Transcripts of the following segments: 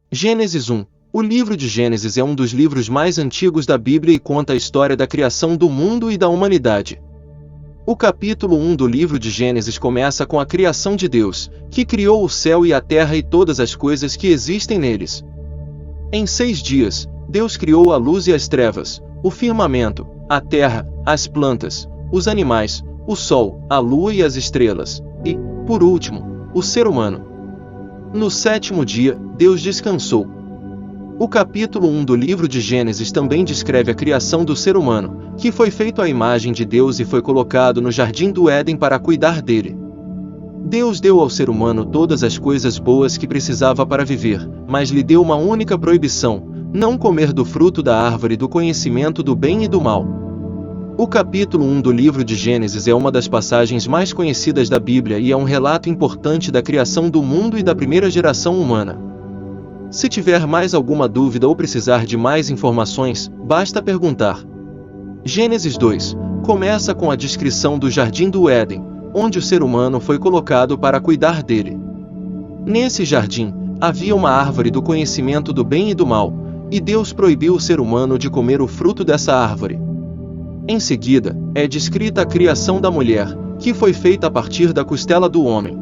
Gênesis 1. O livro de Gênesis é um dos livros mais antigos da Bíblia e conta a história da criação do mundo e da humanidade. O capítulo 1 do livro de Gênesis começa com a criação de Deus, que criou o céu e a terra e todas as coisas que existem neles. Em 6 dias, Deus criou a luz e as trevas, o firmamento, a terra, as plantas, os animais, o sol, a lua e as estrelas, e, por último, o ser humano. No 7º dia, Deus descansou. O capítulo 1 do livro de Gênesis também descreve a criação do ser humano, que foi feito à imagem de Deus e foi colocado no jardim do Éden para cuidar dele. Deus deu ao ser humano todas as coisas boas que precisava para viver, mas lhe deu uma única proibição: não comer do fruto da árvore do conhecimento do bem e do mal. O capítulo 1 do livro de Gênesis é uma das passagens mais conhecidas da Bíblia e é um relato importante da criação do mundo e da primeira geração humana. Se tiver mais alguma dúvida ou precisar de mais informações, basta perguntar. Gênesis 2 começa com a descrição do jardim do Éden, onde o ser humano foi colocado para cuidar dele. Nesse jardim, havia uma árvore do conhecimento do bem e do mal, e Deus proibiu o ser humano de comer o fruto dessa árvore. Em seguida, é descrita a criação da mulher, que foi feita a partir da costela do homem.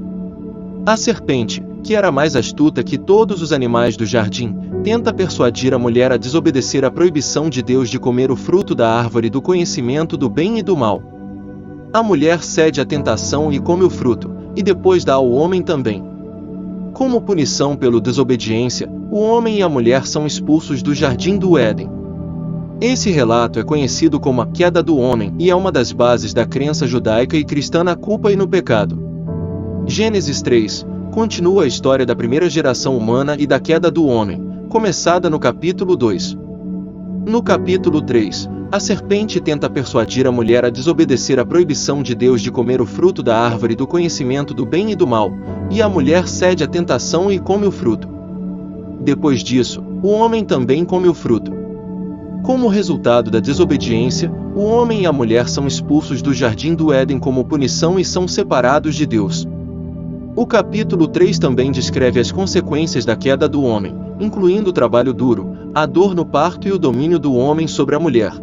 A serpente, que era mais astuta que todos os animais do jardim, tenta persuadir a mulher a desobedecer à proibição de Deus de comer o fruto da árvore do conhecimento do bem e do mal. A mulher cede à tentação e come o fruto, e depois dá ao homem também. Como punição pela desobediência, o homem e a mulher são expulsos do jardim do Éden. Esse relato é conhecido como a queda do homem e é uma das bases da crença judaica e cristã na culpa e no pecado. Gênesis 3 continua a história da primeira geração humana e da queda do homem, começada no capítulo 2. No capítulo 3, a serpente tenta persuadir a mulher a desobedecer à proibição de Deus de comer o fruto da árvore do conhecimento do bem e do mal, e a mulher cede à tentação e come o fruto. Depois disso, o homem também come o fruto. Como resultado da desobediência, o homem e a mulher são expulsos do jardim do Éden como punição e são separados de Deus. O capítulo 3 também descreve as consequências da queda do homem, incluindo o trabalho duro, a dor no parto e o domínio do homem sobre a mulher.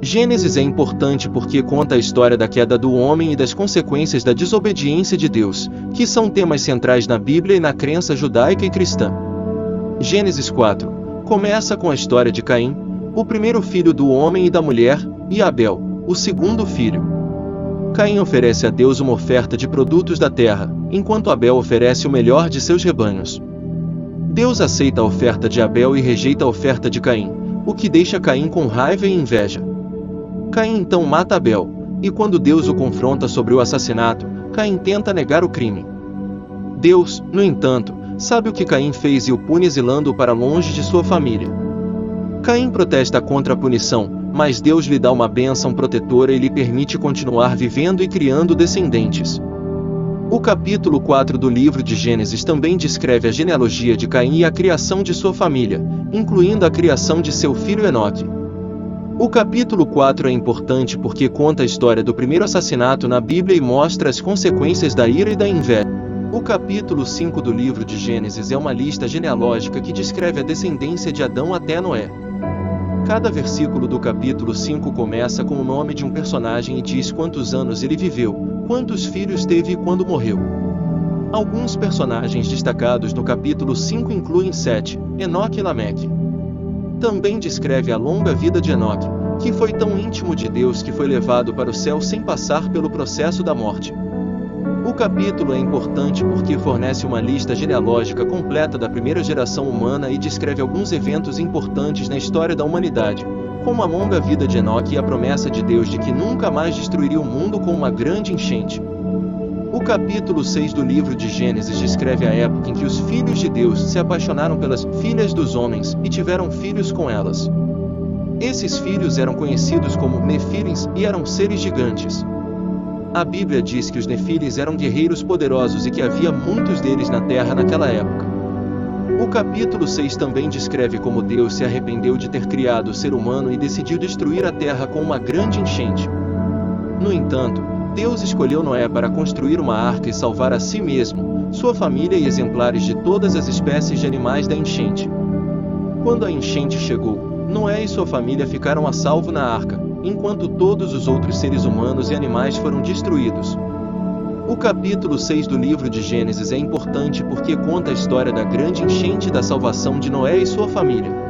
Gênesis é importante porque conta a história da queda do homem e das consequências da desobediência de Deus, que são temas centrais na Bíblia e na crença judaica e cristã. Gênesis 4 começa com a história de Caim, o primeiro filho do homem e da mulher, e Abel, o segundo filho. Caim oferece a Deus uma oferta de produtos da terra, enquanto Abel oferece o melhor de seus rebanhos. Deus aceita a oferta de Abel e rejeita a oferta de Caim, o que deixa Caim com raiva e inveja. Caim então mata Abel, e quando Deus o confronta sobre o assassinato, Caim tenta negar o crime. Deus, no entanto, sabe o que Caim fez e o pune exilando-o para longe de sua família. Caim protesta contra a punição, mas Deus lhe dá uma bênção protetora e lhe permite continuar vivendo e criando descendentes. O capítulo 4 do livro de Gênesis também descreve a genealogia de Caim e a criação de sua família, incluindo a criação de seu filho Enoque. O capítulo 4 é importante porque conta a história do primeiro assassinato na Bíblia e mostra as consequências da ira e da inveja. O capítulo 5 do livro de Gênesis é uma lista genealógica que descreve a descendência de Adão até Noé. Cada versículo do capítulo 5 começa com o nome de um personagem e diz quantos anos ele viveu, quantos filhos teve e quando morreu. Alguns personagens destacados no capítulo 5 incluem Sete, Enoque e Lameque. Também descreve a longa vida de Enoque, que foi tão íntimo de Deus que foi levado para o céu sem passar pelo processo da morte. O capítulo é importante porque fornece uma lista genealógica completa da primeira geração humana e descreve alguns eventos importantes na história da humanidade, como a longa vida de Enoque e a promessa de Deus de que nunca mais destruiria o mundo com uma grande enchente. O capítulo 6 do livro de Gênesis descreve a época em que os filhos de Deus se apaixonaram pelas filhas dos homens e tiveram filhos com elas. Esses filhos eram conhecidos como Nefilins e eram seres gigantes. A Bíblia diz que os Nefilins eram guerreiros poderosos e que havia muitos deles na terra naquela época. O capítulo 6 também descreve como Deus se arrependeu de ter criado o ser humano e decidiu destruir a terra com uma grande enchente. No entanto, Deus escolheu Noé para construir uma arca e salvar a si mesmo, sua família e exemplares de todas as espécies de animais da enchente. Quando a enchente chegou, Noé e sua família ficaram a salvo na arca, enquanto todos os outros seres humanos e animais foram destruídos. O capítulo 6 do livro de Gênesis é importante porque conta a história da grande enchente e da salvação de Noé e sua família.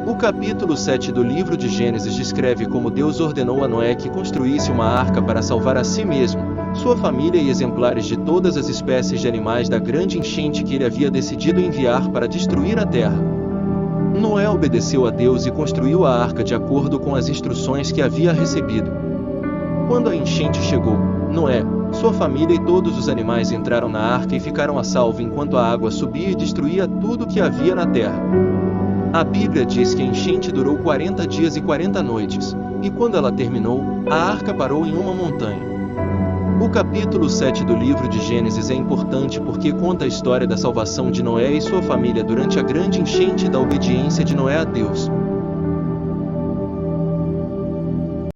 O capítulo 7 do livro de Gênesis descreve como Deus ordenou a Noé que construísse uma arca para salvar a si mesmo, sua família e exemplares de todas as espécies de animais da grande enchente que ele havia decidido enviar para destruir a terra. Noé obedeceu a Deus e construiu a arca de acordo com as instruções que havia recebido. Quando a enchente chegou, Noé, sua família e todos os animais entraram na arca e ficaram a salvo enquanto a água subia e destruía tudo que havia na terra. A Bíblia diz que a enchente durou 40 dias e 40 noites, e quando ela terminou, a arca parou em uma montanha. O capítulo 7 do livro de Gênesis é importante porque conta a história da salvação de Noé e sua família durante a grande enchente e da obediência de Noé a Deus.